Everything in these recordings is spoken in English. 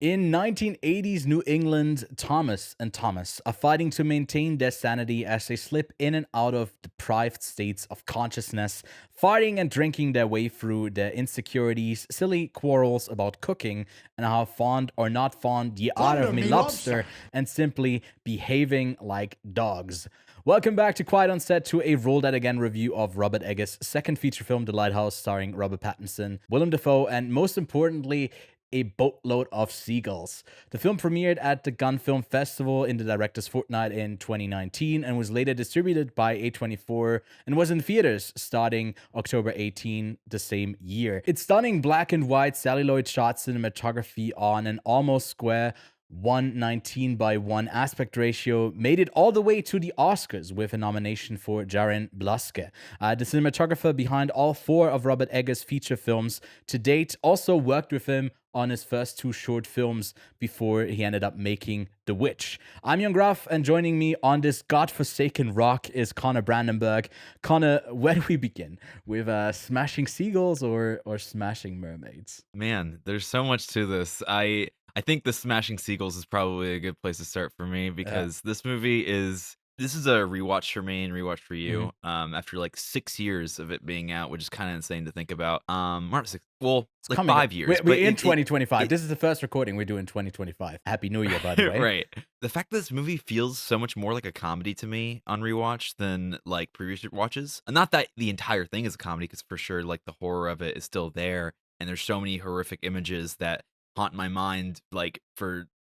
In 1980s New England, Thomas and Thomas are fighting to maintain their sanity as they slip in and out of deprived states of consciousness, fighting and drinking their way through their insecurities, silly quarrels about cooking, and how fond or not fond ye are of Thunder me me lobster, lobster. and simply behaving like dogs. Welcome back to Quiet on Set to a Roll That Again review of Robert Eggers' second feature film, The Lighthouse, starring Robert Pattinson, Willem Dafoe, and most importantly, a boatload of seagulls. The film premiered at the Gun Film Festival in the Director's Fortnight in 2019 and was later distributed by A24 and was in theaters starting October 18 the same year. Its stunning black and white celluloid shot cinematography on an almost square 119 by 1 aspect ratio made it all the way to the Oscars with a nomination for Jarin Blaske. The cinematographer behind all four of Robert Eggers' feature films to date also worked with him on his first two short films before he ended up making The Witch. I'm Ewan Graf, and joining me on this godforsaken rock is Connor Brandenburg. Connor, where do we begin? With smashing seagulls or smashing mermaids? Man, there's so much to this. I think the Smashing Seagulls is probably a good place to start for me Yeah. because this is a rewatch for me and rewatch for Mhm. you. After like 6 years of it being out, which is kind of insane to think about. Not six, well, It's like coming. 5 years, We're but in 2025. it This is the first recording we do in 2025. Happy New Year, by the way. right. The fact that this movie feels so much more like a comedy to me on rewatch than like previous watches. And not that the entire thing is a comedy, because for sure, like the horror of it is still there, and there's so many horrific images that haunt my mind. Like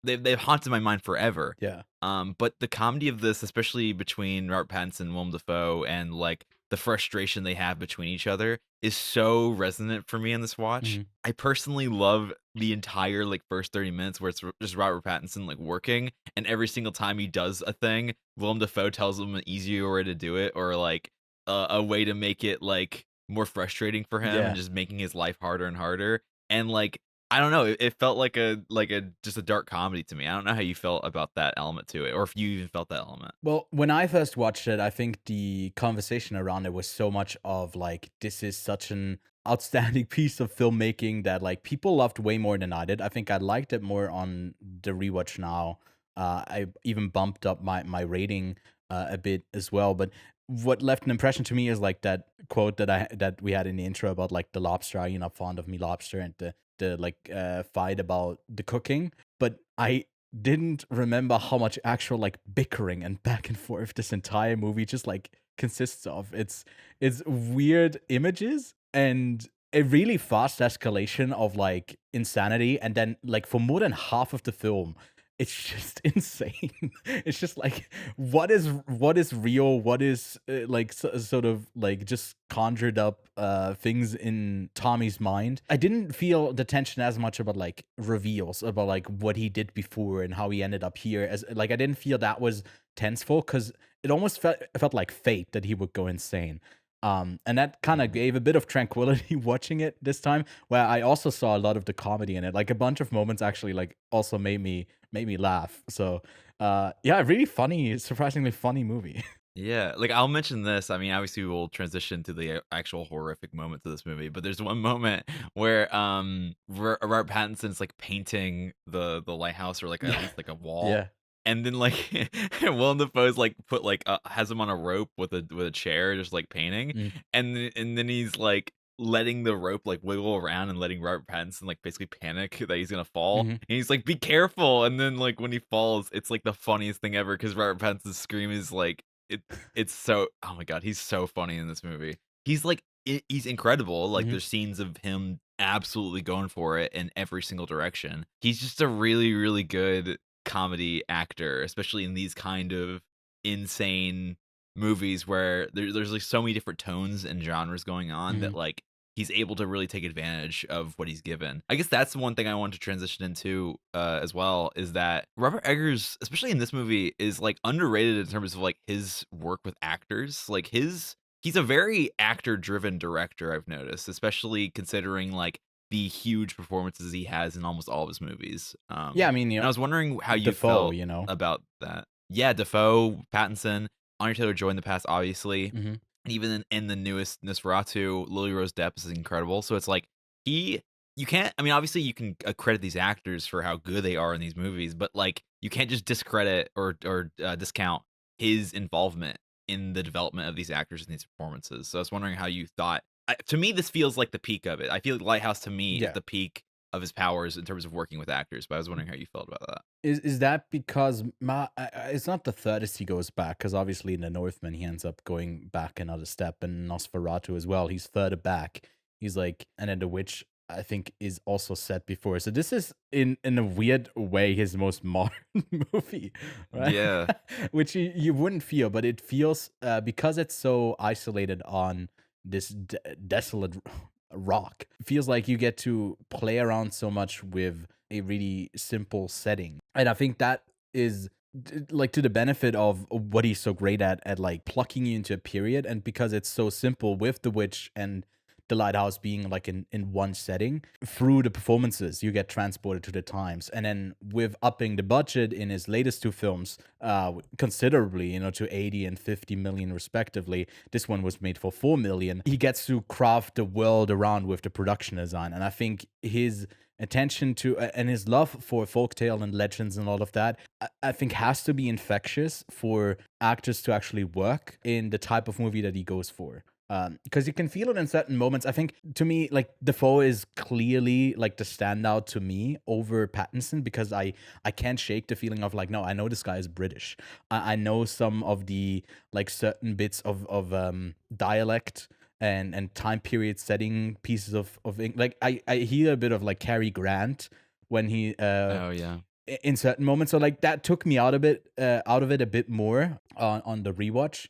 they've haunted my mind forever. Yeah. But the comedy of this, especially between Robert Pattinson and Willem Dafoe, and like the frustration they have between each other, is so resonant for me in this watch. Mhm. I personally love the entire like first 30 minutes where it's just Robert Pattinson like working, and every single time he does a thing, Willem Dafoe tells him an easier way to do it, or like a way to make it like more frustrating for him and Yeah. just making his life harder and harder. And like I don't know, it felt like a just a dark comedy to me. I don't know how you felt about that element to it, or if you even felt that element. Well, when I first watched it, I think the conversation around it was so much of like, this is such an outstanding piece of filmmaking that like people loved way more than I did. I think I liked it more on the rewatch now. I even bumped up my rating a bit as well. But what left an impression to me is like that quote that we had in the intro about like the lobster. Are you not fond of me, lobster? And the like fight about the cooking. But I didn't remember how much actual like bickering and back and forth this entire movie just like consists of. It's weird images and a really fast escalation of like insanity, and then like for more than half of the film it's just insane. It's just like what is real, what is like sort of like just conjured up things in Tommy's mind. I didn't feel the tension as much about like reveals about like what he did before and how he ended up here, as like I didn't feel that was tenseful because it almost felt like fate that he would go insane. And that kind of Mhm. gave a bit of tranquility watching it this time, where I also saw a lot of the comedy in it. Like a bunch of moments actually like also made me laugh. So yeah, really funny, surprisingly funny movie. Yeah, like I'll mention this. I mean, obviously we'll transition to the actual horrific moments of this movie, but there's one moment where Robert Pattinson's like painting the lighthouse, or like at Yeah. least like a wall. Yeah. And then like Willem Dafoe's like put like has him on a rope with a chair, just like painting, Mm. and then he's like letting the rope like wiggle around and letting Robert Pattinson like basically panic that he's gonna fall. Mhm. And he's like, "Be careful!" And then like when he falls, it's like the funniest thing ever because Robert Pattinson's scream is like it's so, oh my god, he's so funny in this movie. He's like he's incredible. Like Mhm. there's scenes of him absolutely going for it in every single direction. He's just a really really good comedy actor, especially in these kind of insane movies where there's like so many different tones and genres going on that Mhm. like he's able to really take advantage of what he's given. I guess that's one thing I want to transition into as well, is that Robert Eggers, especially in this movie, is like underrated in terms of like his work with actors. Like he's a very actor driven director, I've noticed, especially considering like the huge performances he has in almost all of his movies. Yeah, I mean, And I was wondering how you Defoe, felt you know. about that. Yeah, Defoe, Pattinson, Anya Taylor-Joy in the past, obviously. Mhm. And even in the newest Nosferatu, Lily Rose Depp is incredible. So it's like he you can't. I mean, obviously, you can credit these actors for how good they are in these movies, but like, you can't just discredit or discount his involvement in the development of these actors and these performances. So I was wondering how you thought. To me, this feels like the peak of it. I feel like Lighthouse to me is Yeah. the peak of his powers in terms of working with actors. But I was wondering how you felt about that. Is that because it's not the furthest he goes back? Because obviously in the Northman he ends up going back another step, and Nosferatu as well. He's further back. He's like, and then The Witch I think is also set before. So this is in a weird way his most modern movie, right? Yeah. Which you wouldn't feel, but it feels because it's so isolated on this desolate rock. It feels like you get to play around so much with a really simple setting. And I think that is like to the benefit of what he's so great at like plucking you into a period. And because it's so simple with The Witch and The Lighthouse being like in one setting, through the performances you get transported to the times. And then with upping the budget in his latest two films considerably, to 80 and 50 million respectively, this one was made for 4 million. He gets to craft the world around with the production design. And I think his attention to and his love for folktale and legends and all of that, I think has to be infectious for actors to actually work in the type of movie that he goes for. Because you can feel it in certain moments. I think to me, like Defoe is clearly like the standout to me over Pattinson, because I can't shake the feeling of like, no, I know this guy is British. I know some of the like certain bits of dialect and time period setting pieces of like I hear a bit of like Cary Grant when he Oh yeah. in certain moments. So like that took me out of it a bit more on the rewatch.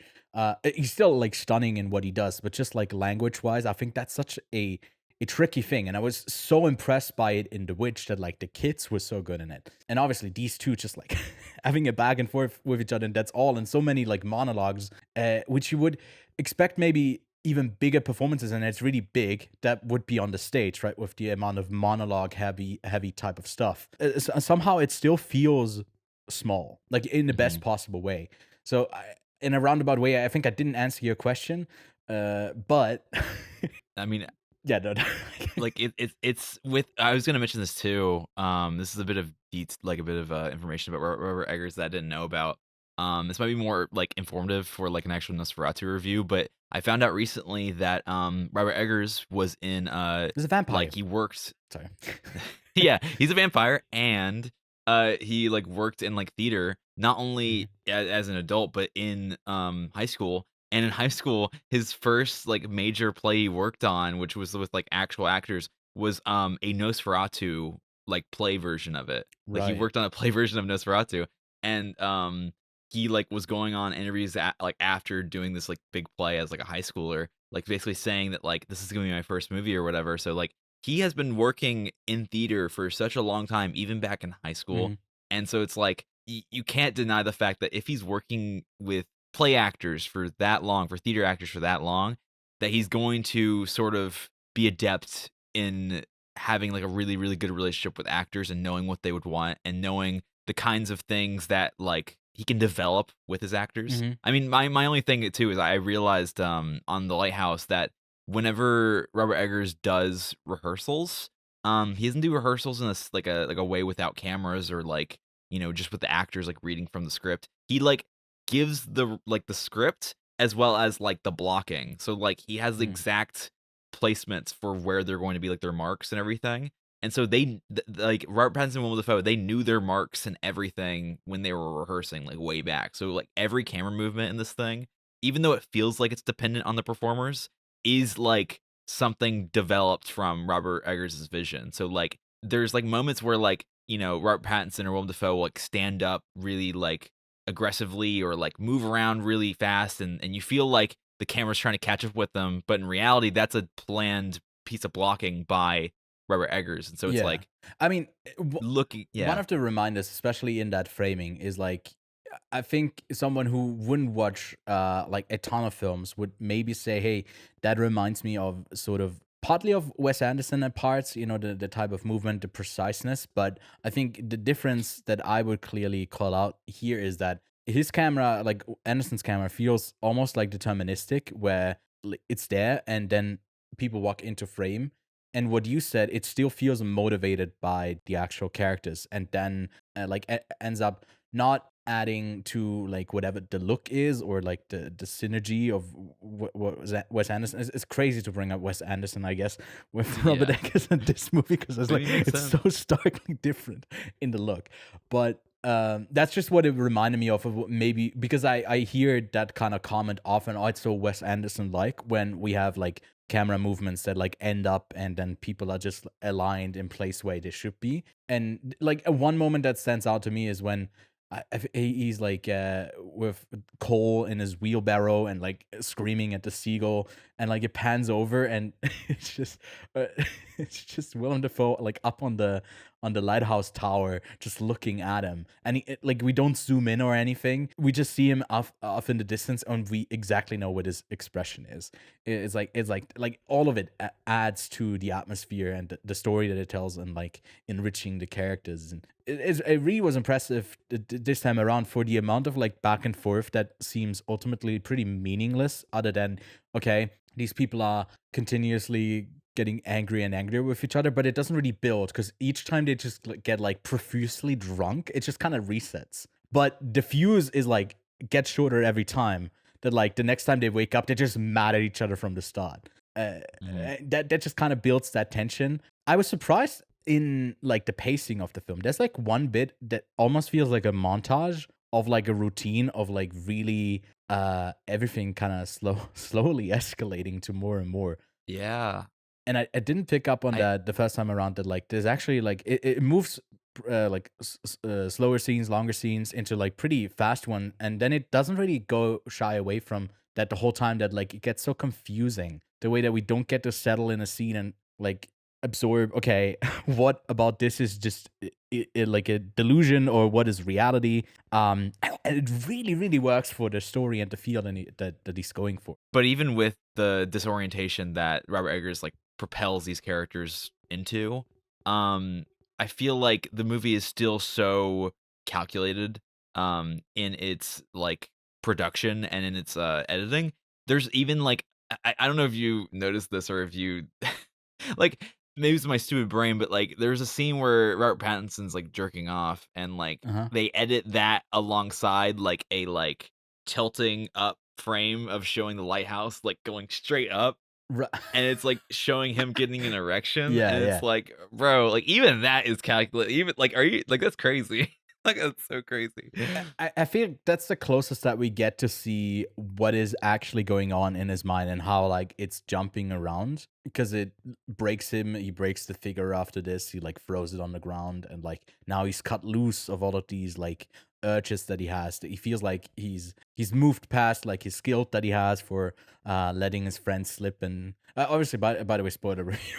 He's still like stunning in what he does, but just like language wise, I think that's such a tricky thing. And I was so impressed by it in The Witch that like the kids were so good in it. And obviously these two just like having a back and forth with each other, and that's all. And so many like monologues, which you would expect maybe even bigger performances, and it's really big, that would be on the stage, right, with the amount of monologue heavy type of stuff. Somehow it still feels small, like in the best Mhm. possible way. So in a roundabout way, I think I didn't answer your question, but I mean, yeah, no, like it's with. I was gonna mention this too. This is a bit of like a bit of information about Robert Eggers that I didn't know about. This might be more like informative for like an actual Nosferatu review, but I found out recently that Robert Eggers was in there's a vampire. like he worked. Sorry. Yeah, he's a vampire, and he like worked in like theater not Mhm. only as an adult but in high school. And in high school, his first like major play he worked on, which was with like actual actors, was a Nosferatu like play version of it. Like he Right. worked on a play version of Nosferatu, and he like was going on interviews like after doing this like big play as like a high schooler, like basically saying that like this is gonna be my first movie or whatever. So like he has been working in theater for such a long time, even back in high school. Mhm. And so it's like you can't deny the fact that if he's working with play actors for that long, for theater actors for that long, that he's going to sort of be adept in having like a really, really good relationship with actors and knowing what they would want and knowing the kinds of things that like he can develop with his actors. Mhm. I mean, my only thing too is I realized on the Lighthouse that whenever Robert Eggers does rehearsals, he doesn't do rehearsals in this like a way without cameras or like, just with the actors like reading from the script. He like gives the script as well as like the blocking. So like he has the Mhm. exact placements for where they're going to be like their marks and everything. And so like Robert Pattinson and Willem Dafoe, they knew their marks and everything when they were rehearsing like way back. So like every camera movement in this thing, even though it feels like it's dependent on the performers, is like something developed from Robert Eggers' vision. So like there's like moments where like, Robert Pattinson or Willem Dafoe will like stand up really like aggressively or like move around really fast and you feel like the camera's trying to catch up with them, but in reality that's a planned piece of blocking by Robert Eggers. And so it's Yeah. like I mean, looking one yeah. of the reminders, especially in that framing, is like I think someone who wouldn't watch like a ton of films would maybe say, "Hey, that reminds me of sort of partly of Wes Anderson at parts, the type of movement, the preciseness." But I think the difference that I would clearly call out here is that his camera, like Anderson's camera, feels almost like deterministic, where it's there and then people walk into frame. and what you said, it still feels motivated by the actual characters, and then like ends up not adding to like whatever the look is, or like the synergy of what was that Wes Anderson. It's crazy to bring up Wes Anderson, I guess, with Robert Yeah. Eggers in this movie, because it's But like he makes it's sense. so starkly different in the look. But that's just what it reminded me of maybe, because I hear that kind of comment often. Oh, it's so Wes Anderson like, when we have like camera movements that like end up and then people are just aligned in place where they should be. And like one moment that stands out to me is when he's like with coal in his wheelbarrow and like screaming at the seagull, and like it pans over and it's just uh, it's just Willem Dafoe like up on the lighthouse tower just looking at him, and like we don't zoom in or anything, we just see him off in the distance, and we exactly know what his expression is. It's like all of it adds to the atmosphere and the story that it tells, and like enriching the characters. And it really was impressive this time around, for the amount of like back and forth that seems ultimately pretty meaningless, other than, okay, these people are continuously getting angry and angrier with each other, but it doesn't really build, because each time they just like, get like profusely drunk, it just kind of resets. But the fuse is like gets shorter every time. That like the next time they wake up, they're just mad at each other from the start. Mhm. That just kind of builds that tension. I was surprised in like the pacing of the film. There's like one bit that almost feels like a montage of like a routine of like really everything kind of slowly escalating to more and more. Yeah. And I didn't pick up on I that the first time around, that like there's actually like it moves like slower scenes, longer scenes into like pretty fast one, and then it doesn't really go shy away from that the whole time, that like it gets so confusing the way that we don't get to settle in a scene and like absorb, okay, what about this is just like a delusion, or what is reality. And it really works for the story and the feel that he's going for. But even with the disorientation that Robert Eggers like propels these characters into, um, I feel like the movie is still so calculated in its like production and in its editing. There's even like I don't know if you noticed this, or if you like, maybe it's my stupid brain, but like there's a scene where Robert Pattinson's like jerking off, and like Uh-huh. they edit that alongside like a like tilting up frame of showing the lighthouse like going straight up, Ri- and it's like showing him getting an erection, yeah, and it's yeah. like, bro, like even that is calculated. Even like, are you like, that's crazy. Like that's so crazy. I feel that's the closest that we get to see what is actually going on in his mind, and how like it's jumping around, because it breaks him. He breaks the figure after this. He like throws it on the ground, and like now he's cut loose of all of these like urges that he has. That he feels like he's moved past like his guilt that he has for letting his friends slip. And obviously, by the way, spoiler review.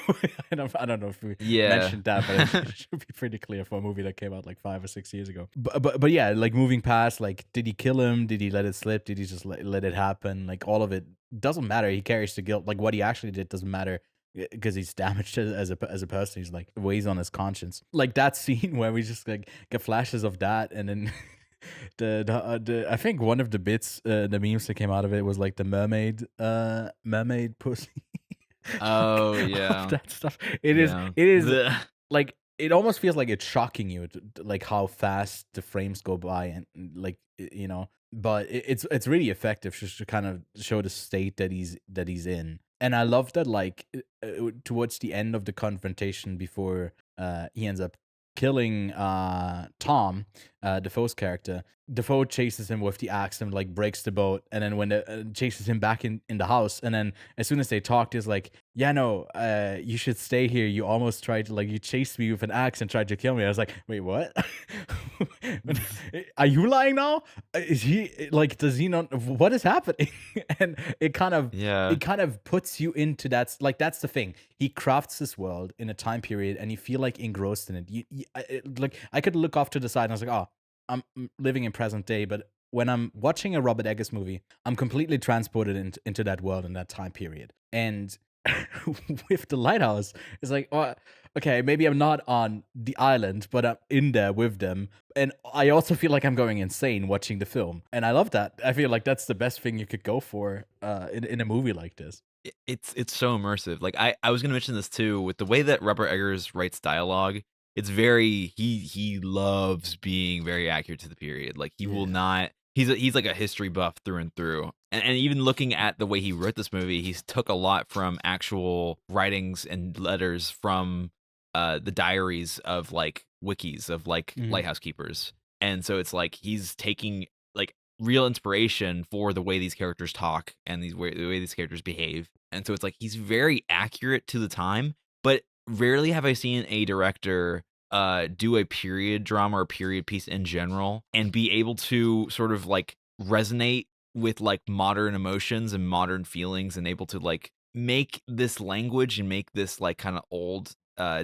I don't know if we Yeah. mentioned that, but it should be pretty clear for a movie that came out like 5 or 6 years ago. But yeah, like moving past, like, did he kill him? Did he let it slip? Did he just let it happen? Like all of it doesn't matter. He carries the guilt. Like what he actually did doesn't matter, because he's damaged as a person. He's like weighs on his conscience. Like that scene where we just like get flashes of that, and then the I think one of the bits, the memes that came out of it was like the mermaid pussy. Like, Oh all of yeah. that stuff. It is Yeah. it is The like, it almost feels like it's shocking you like how fast the frames go by, and but it's really effective, just to kind of show the state that he's in. And I love that, like, towards the end of the confrontation, before he ends up killing Tom, Defoe's character. Defoe chases him with the axe and like breaks the boat, and then when chases him back in the house, and then as soon as they talked, he's like, yeah, no, you should stay here. You almost tried to, like, you chased me with an axe and tried to kill me. I was like, wait, what? Are you lying now? Is he like, does he not, what is happening? And yeah. it kind of puts you into that, like, that's the thing. He crafts this world in a time period, and you feel like engrossed in it. Like, I could look off to the side and I was like, oh, I'm living in present day, but when I'm watching a Robert Eggers movie, I'm completely transported into that world and that time period. And with the lighthouse, it's like, oh, okay, maybe I'm not on the island, but I'm in there with them. And I also feel like I'm going insane watching the film. And I love that. I feel like that's the best thing you could go for in a movie like this. It's so immersive. Like I was gonna mention this too with the way that Robert Eggers writes dialogue. It's very he loves being very accurate to the period. Like he will Yeah. not. He's like a history buff through and through. And even looking at the way he wrote this movie, he's took a lot from actual writings and letters from the diaries of like wikis of like Mhm. lighthouse keepers. And so it's like he's taking like real inspiration for the way these characters talk and the way these characters behave. And so it's like he's very accurate to the time, but rarely have I seen a director do a period drama or period piece in general and be able to sort of like resonate with like modern emotions and modern feelings and able to like make this language and make this like kind of old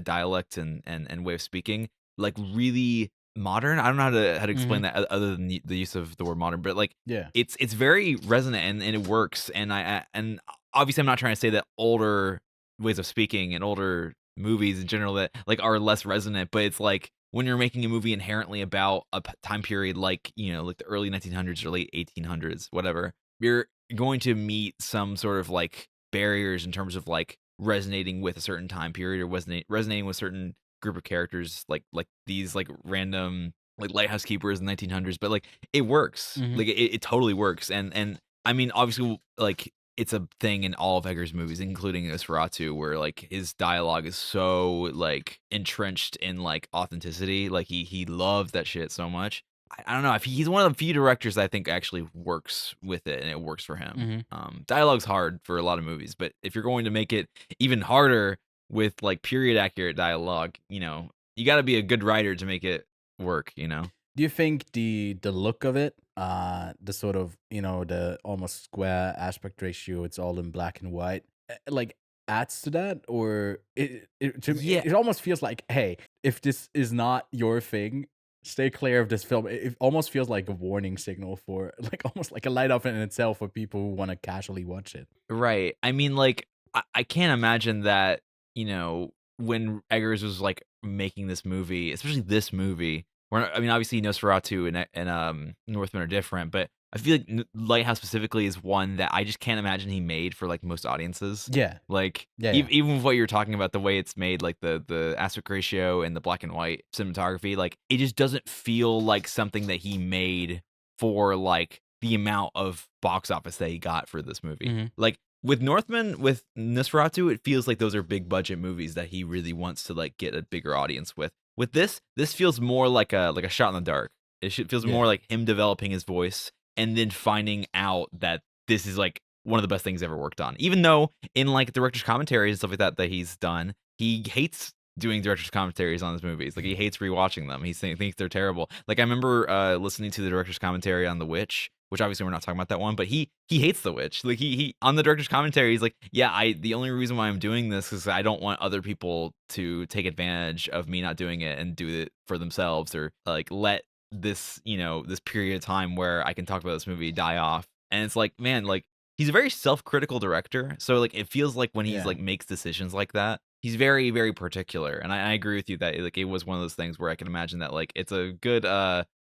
dialect and way of speaking like really modern. I don't know how to explain Mhm. that other than the use of the word modern, but like Yeah. it's very resonant and it works. And and obviously I'm not trying to say that older ways of speaking and older movies in general that like are less resonant, but it's like when you're making a movie inherently about a time period like you know like the early 1900s or late 1800s, whatever, you're going to meet some sort of like barriers in terms of like resonating with a certain time period or resonating with certain group of characters like these like random like lighthouse keepers in the 1900s, but like it works, Mhm. like it totally works. And I mean obviously like it's a thing in all of Eggers' movies, including Nosferatu, where like his dialogue is so like entrenched in like authenticity. Like he loves that shit so much. I don't know if he's one of the few directors that I think actually works with it and it works for him. Mhm. Dialogue's hard for a lot of movies, but if you're going to make it even harder with like period accurate dialogue, you know, you got to be a good writer to make it work. You know. Do you think the look of it, the sort of, the almost square aspect ratio, it's all in black and white, like adds to that, or to me, Yeah. it almost feels like, hey, if this is not your thing, stay clear of this film. It almost feels like a warning signal for, like, almost like a light up in itself for people who want to casually watch it. Right. I mean, like, I can't imagine that, you know, when Eggers was like making this movie, especially this movie, where I mean, obviously Nosferatu and Northman are different, but I feel like Lighthouse specifically is one that I just can't imagine he made for like most audiences. Yeah, Like yeah, yeah. even with what you're talking about, the way it's made, like the aspect ratio and the black and white cinematography, like it just doesn't feel like something that he made for like the amount of box office that he got for this movie. Mhm. Like with Northman, with Nosferatu, it feels like those are big budget movies that he really wants to like get a bigger audience with. With this feels more like a shot in the dark. Feels more Yeah. like him developing his voice and then finding out that this is like one of the best things ever worked on. Even though in like director's commentaries and stuff like that he's done, he hates doing director's commentaries on his movies. Like he hates rewatching them. Thinks they're terrible. Like I remember listening to the director's commentary on The Witch, which obviously we're not talking about that one, but he hates The Witch. Like he on the director's commentary, he's like, yeah, the only reason why I'm doing this is I don't want other people to take advantage of me not doing it and do it for themselves or like let this, you know, this period of time where I can talk about this movie die off. And it's like, man, like he's a very self-critical director. So like it feels like when he's Yeah. like makes decisions like that, he's very, very particular. And I agree with you that like it was one of those things where I can imagine that like it's a good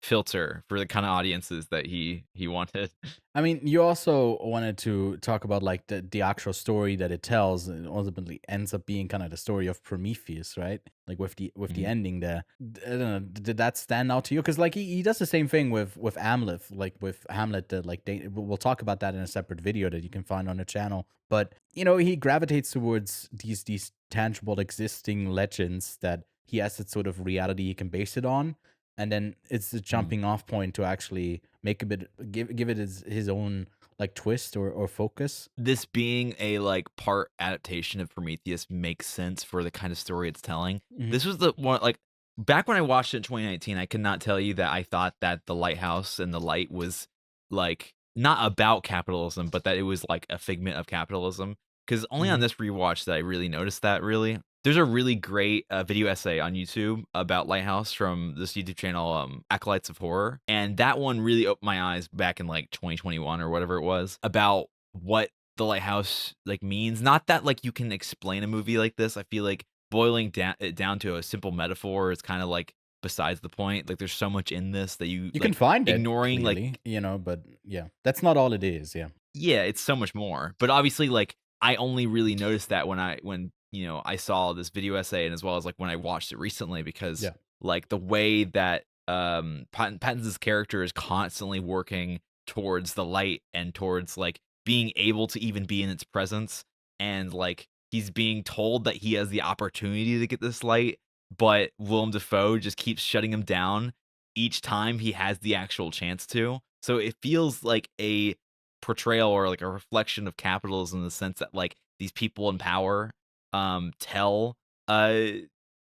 filter for the kind of audiences that he wanted. I mean, you also wanted to talk about like the actual story that it tells, and ultimately ends up being kind of the story of Prometheus, right? Like with the Mhm. ending there. I don't know, did that stand out to you? Because like he does the same thing with Hamlet, like with Hamlet. That like we'll talk about that in a separate video that you can find on the channel. But he gravitates towards these tangible existing legends that he has that sort of reality he can base it on, and then it's the Mhm. jumping off point to actually make a bit give it his own like twist or focus. This being a like part adaptation of Prometheus makes sense for the kind of story it's telling. Mhm. This was the one like back when I watched it in 2019, I could not tell you that I thought that the lighthouse and the light was like not about capitalism, but that it was like a figment of capitalism. Because only on Mhm. this rewatch that I really noticed that. Really, there's a really great video essay on YouTube about Lighthouse from this YouTube channel, Acolytes of Horror, and that one really opened my eyes back in like 2021 or whatever it was about what the lighthouse like means. Not that like you can explain a movie like this. I feel like boiling it down to a simple metaphor is kind of like besides the point. Like there's so much in this that you You can like find it ignoring like clearly, but yeah, that's not all it is. Yeah. yeah, it's so much more. But obviously like I only really noticed that when I saw this video essay, and as well as like when I watched it recently, because Yeah. like the way that Pattinson's character is constantly working towards the light and towards like being able to even be in its presence, and like he's being told that he has the opportunity to get this light, but Willem Dafoe just keeps shutting him down each time he has the actual chance to. So it feels like a portrayal or like a reflection of capitalism in the sense that like these people in power tell uh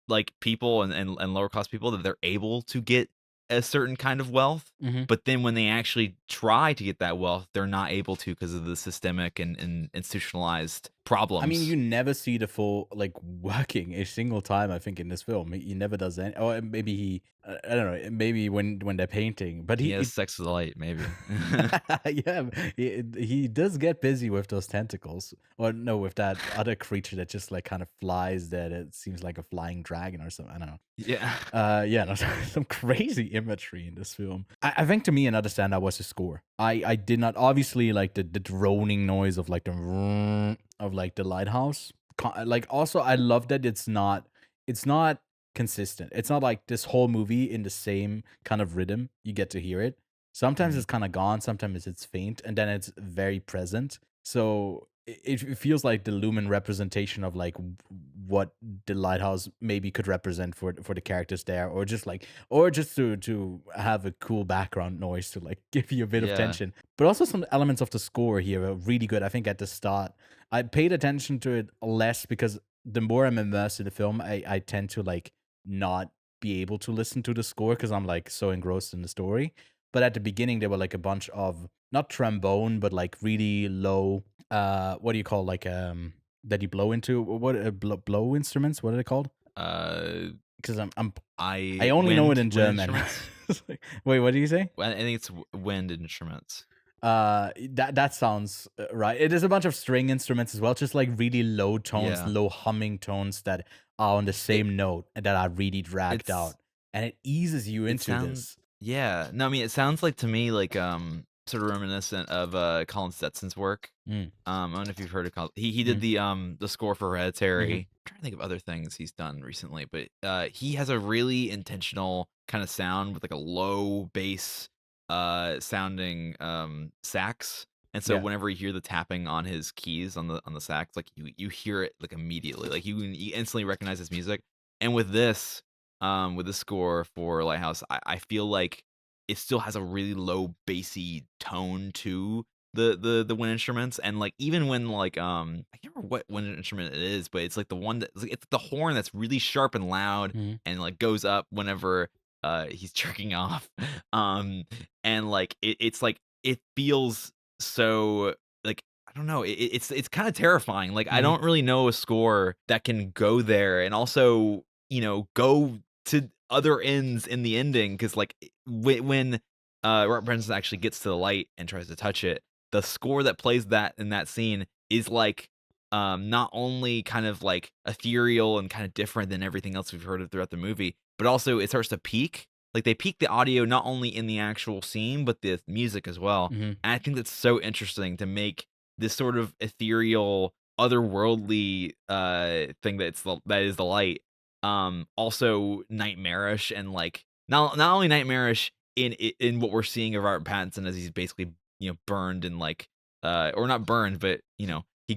like people and lower class people that they're able to get a certain kind of wealth, Mhm. but then when they actually try to get that wealth, they're not able to because of the systemic and institutionalized I mean, you problems. never see the full like working a single time. I think in this film, he never does any. Or maybe he, I don't know. Maybe when they're painting, but He he has it, sex with the light, maybe. yeah, he does get busy with those tentacles, or no, with that other creature that just like kind of flies. That it seems like a flying dragon or something. I don't know. Yeah. Yeah, no, some crazy imagery in this film. I think to me another standout was the score. I did not obviously like the droning noise of like the vroom of like the lighthouse. Like also I love that it's not consistent. It's not like this whole movie in the same kind of rhythm. You get to hear it. Sometimes Mhm. it's kind of gone, sometimes it's faint, and then it's very present. So it feels like the lumen representation of like what the lighthouse maybe could represent for the characters there, or just like, or just to have a cool background noise to like give you a bit of Yeah. tension. But also some elements of the score here are really good. I think at the start I paid attention to it less because the more I'm immersed in the film, I tend to like not be able to listen to the score because I'm like so engrossed in the story. But at the beginning, there were like a bunch of not trombone, but like really low. What do you call like that you blow into? What blow instruments? What are they called? Uh, Because I I only know it in wind German. instruments. It's like, wait, what do you say? Well, I think it's wind instruments. That sounds right. It is a bunch of string instruments as well, just like really low tones, Yeah. low humming tones that are on the It same note and that are really dragged it's out, and it eases you it into sounds this. yeah. No, I mean it sounds like to me like sort of reminiscent of Colin Stetson's work. Mm, I don't know if you've heard of Colin. He did mm, the score for mhm. Hereditary. I'm trying to think of other things he's done recently, but he has a really intentional kind of sound with like a low bass sounding sax. And so Yeah. whenever you hear the tapping on his keys on the sax, like you hear it like immediately. Like you instantly recognize his music. And with this score for Lighthouse, I feel like it still has a really low bassy tone to the wind instruments, and like even when like I can't remember what wind instrument it is, but it's like the one that it's the horn that's really sharp and loud Mhm, and like goes up whenever he's jerking off. um and like it's like it feels so like I don't know, it's kind of terrifying. Like I mhm. don't really know a score that can go there and also, go to other ends in the ending, because like when Robert Pattinson actually gets to the light and tries to touch it, the score that plays that in that scene is like not only kind of like ethereal and kind of different than everything else we've heard of throughout the movie, but also it starts to peak. Like they peak the audio not only in the actual scene but the music as well. Mhm. And I think that's so interesting to make this sort of ethereal, otherworldly thing that is the light also nightmarish, and like not only nightmarish in what we're seeing of Robert Pattinson as he's basically, burned and like or not burned, but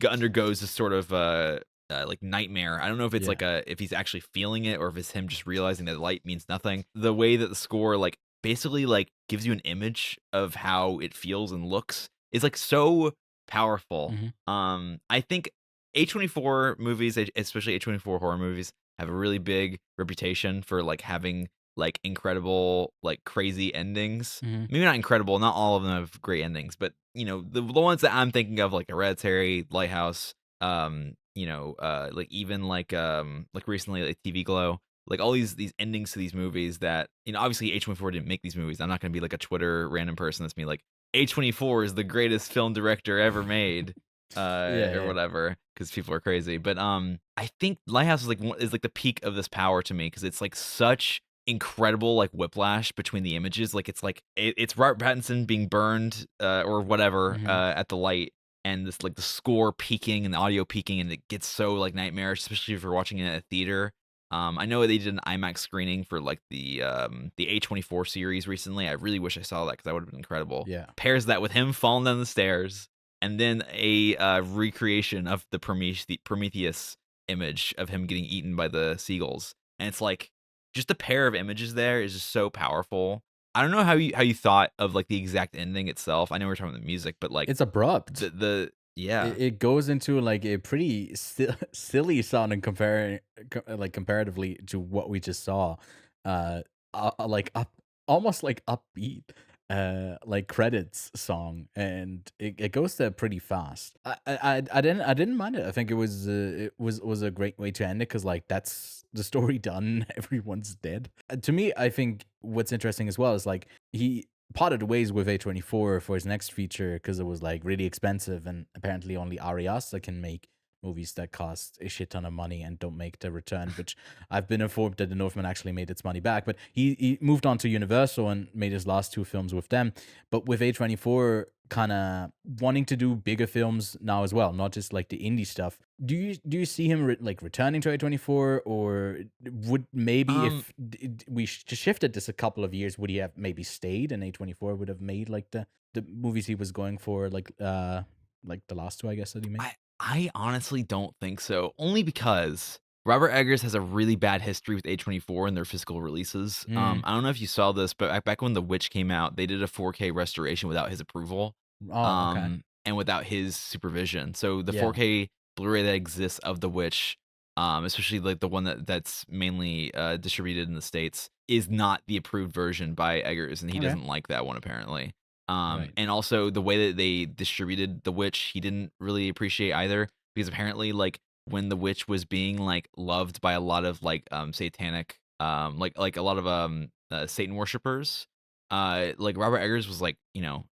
undergoes this sort of like nightmare. I don't know if it's Yeah. like a if he's actually feeling it or if it's him just realizing that light means nothing. The way that the score like basically like gives you an image of how it feels and looks is like so powerful. Mhm. I think A24 movies, especially A24 horror movies, have a really big reputation for like having like incredible, like crazy endings. Mhm. Maybe not incredible, not all of them have great endings, but the ones that I'm thinking of, like Hereditary, Lighthouse, like even like recently like TV Glow, like all these endings to these movies that, obviously H24 didn't make these movies. I'm not gonna be like a Twitter random person that's me like H24 is the greatest film director ever made, Yeah, or yeah. whatever, because people are crazy. But I think Lighthouse is like the peak of this power to me because it's like such incredible like whiplash between the images. Like it's like it's Robert Pattinson being burned or whatever Mhm. at the light, and this like the score peaking and the audio peaking, and it gets so like nightmarish, especially if you're watching it at a theater. I know they did an IMAX screening for like the A24 series recently. I really wish I saw that because that would have been incredible. Yeah. Pairs that with him falling down the stairs, and then a recreation of the Prometheus image of him getting eaten by the seagulls, and it's like just the pair of images there is just so powerful. I don't know how you thought of like the exact ending itself. I know we're talking about the music, but like It's abrupt. the yeah. It goes into like a pretty silly sounding like comparatively to what we just saw. Like up almost like upbeat like credits song, and it goes there pretty fast. I didn't mind it. I think it was a great way to end it, because like that's the story done. Everyone's dead. To me, I think what's interesting as well is like he parted ways with A24 for his next feature because it was like really expensive, and apparently only Arias can make movies that cost a shit ton of money and don't make the return. Which I've been informed that The Northman actually made its money back, but he moved on to Universal and made his last two films with them. But with A24 kind of wanting to do bigger films now as well, not just like the indie stuff. Do you see him like returning to A24, or would maybe Um if we shifted this a couple of years, would he have maybe stayed and A24 would have made like the movies he was going for, like the last two, I guess, that he made? I honestly don't think so, only because Robert Eggers has a really bad history with A24 and their physical releases. Mm. I don't know if you saw this, but back when The Witch came out, they did a 4K restoration without his approval, Oh, okay. and without his supervision. So the Yeah. 4K Blu-ray that exists of The Witch, especially like the one that's mainly distributed in the States, is not the approved version by Eggers, and he Okay. doesn't like that one apparently. Right. And also the way that they distributed The Witch, he didn't really appreciate either, because apparently, like, when The Witch was being, like, loved by a lot of, like, satanic, like a lot of, Satan worshipers, like, Robert Eggers was like,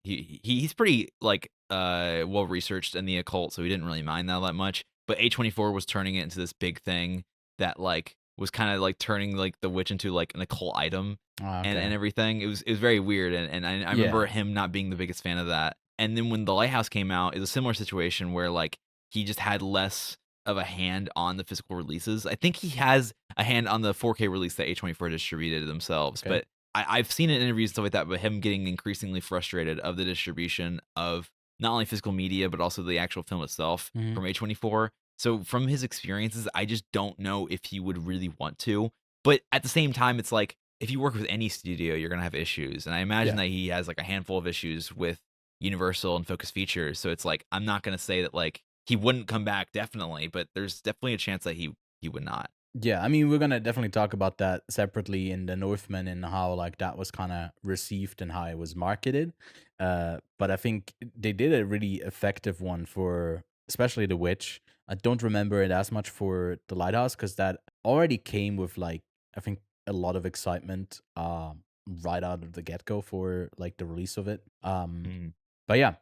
he's pretty, like, well researched in the occult, so he didn't really mind that much, but A24 was turning it into this big thing that, like, was kinda, like, turning, like, The Witch into, like, an occult item, Oh, and okay. everything. It was very weird, and I remember Yeah. him not being the biggest fan of that. And then when The Lighthouse came out, it was a similar situation where, like, he just had less of a hand on the physical releases. I think he has a hand on the 4K release that A24 distributed themselves, Okay. but I've seen it in interviews and stuff like that, but him getting increasingly frustrated of the distribution of not only physical media, but also the actual film itself Mhm. from A24. So from his experiences, I just don't know if he would really want to. But at the same time, it's like, if you work with any studio, you're gonna have issues, and I imagine Yeah. that he has, like, a handful of issues with Universal and Focus Features, so it's like, I'm not gonna say that, like, he wouldn't come back, definitely, but there's definitely a chance that he would not. Yeah, I mean, we're gonna definitely talk about that separately in the Northman, and how like that was kind of received and how it was marketed. But I think they did a really effective one for especially The Witch. I don't remember it as much for The Lighthouse, because that already came with like, I think, a lot of excitement right out of the get go for like the release of it. Mm. But yeah,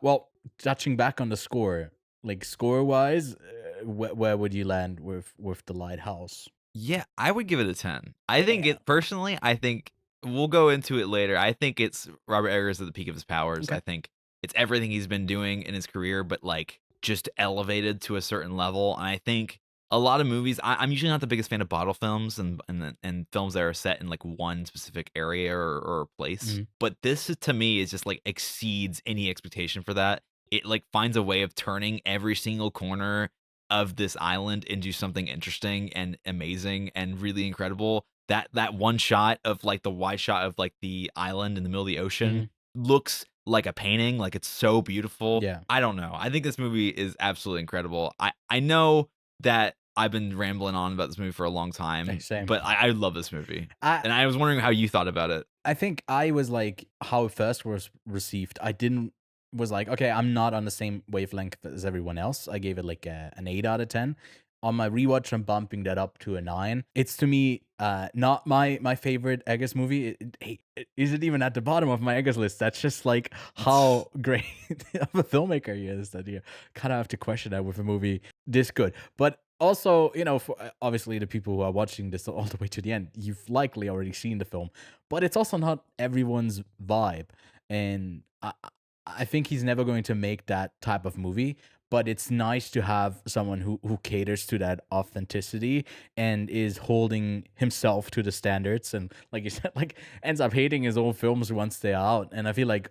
well, touching back on the score, like score wise, where would you land with the Lighthouse? Yeah, I would give it a 10. I think Yeah. it personally, I think we'll go into it later. I think it's Robert Eggers at the peak of his powers. Okay. I think it's everything he's been doing in his career, but like just elevated to a certain level. And I think a lot of movies. I'm usually not the biggest fan of bottle films and films that are set in like one specific area or place. Mhm. But this to me is just like exceeds any expectation for that. It like finds a way of turning every single corner of this island into something interesting and amazing and really incredible. That one shot of like the wide shot of like the island in the middle of the ocean Mhm. looks like a painting, like it's so beautiful. Yeah. I don't know. I think this movie is absolutely incredible. I know that I've been rambling on about this movie for a long Hey, time, same. but I love this movie. I And I was wondering how you thought about it. I think I was like how it first was received. I didn't was like, okay, I'm not on the same wavelength as everyone else. I gave it like an 8 out of 10. On my rewatch, I'm bumping that up to a 9. It's to me not my favorite Eggers movie. It isn't even at the bottom of my Eggers list. That's just like It's how great of a filmmaker he is, that you kind of have to question that with a movie this good. But also, for obviously the people who are watching this all the way to the end, you've likely already seen the film, but it's also not everyone's vibe. And I think he's never going to make that type of movie, but it's nice to have someone who caters to that authenticity and is holding himself to the standards, and like you said, like ends up hating his own films once they're out. And I feel like,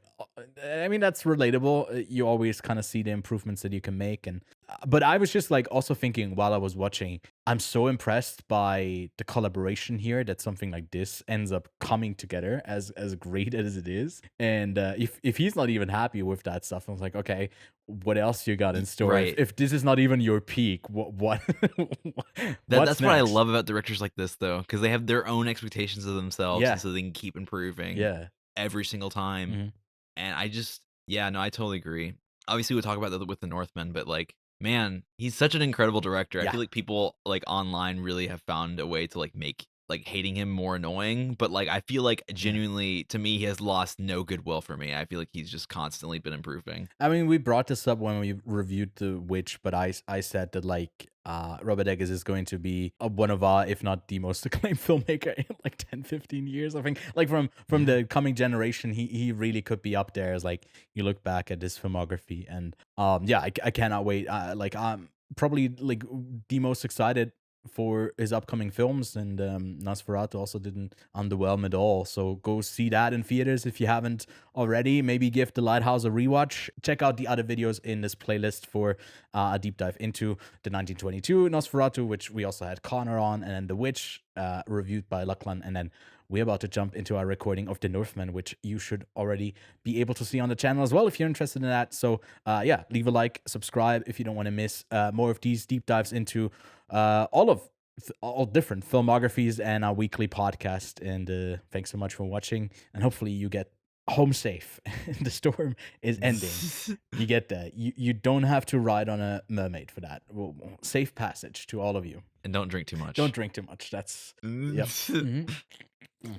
I mean, that's relatable. You always kind of see the improvements that you can make. And but I was just like also thinking while I was watching, I'm so impressed by the collaboration here that something like this ends up coming together as great as it is. And if he's not even happy with that stuff, I was like, okay, what else you got in store? Right. If this is not even your peak, what That's what's what I next? love about directors like this, though, because they have their own expectations of themselves, and Yeah, so they can keep improving yeah, every single time. mhm, And I just, yeah, no, I totally agree. Obviously, we'll talk about that with the Northman, but like, man, he's such an incredible director. I yeah, feel like people like online really have found a way to like make like hating him more annoying. But like, I feel like yeah. genuinely to me, he has lost no goodwill for me. I feel like he's just constantly been improving. I mean, we brought this up when we reviewed The Witch, but I said that like Robert Eggers is going to be one of our, if not the most acclaimed filmmaker in like 10, 15 years. I think like from Yeah. the coming generation, he really could be up there as like you look back at his filmography. And yeah, I cannot wait. Like I'm probably like the most excited for his upcoming films, and Nosferatu also didn't underwhelm at all. So go see that in theaters if you haven't already. Maybe give The Lighthouse a rewatch. Check out the other videos in this playlist for a deep dive into the 1922 Nosferatu, which we also had Connor on, and then The Witch, reviewed by Lachlan, and then we're about to jump into our recording of The Northman, which you should already be able to see on the channel as well if you're interested in that. So yeah, leave a like, subscribe if you don't want to miss more of these deep dives into all different filmographies and our weekly podcast. And thanks so much for watching, and hopefully you get home safe. The storm is ending. You get that. You don't have to ride on a mermaid for that. Well, safe passage to all of you. And don't drink too much. Don't drink too much. That's yep. Mhm. Mm.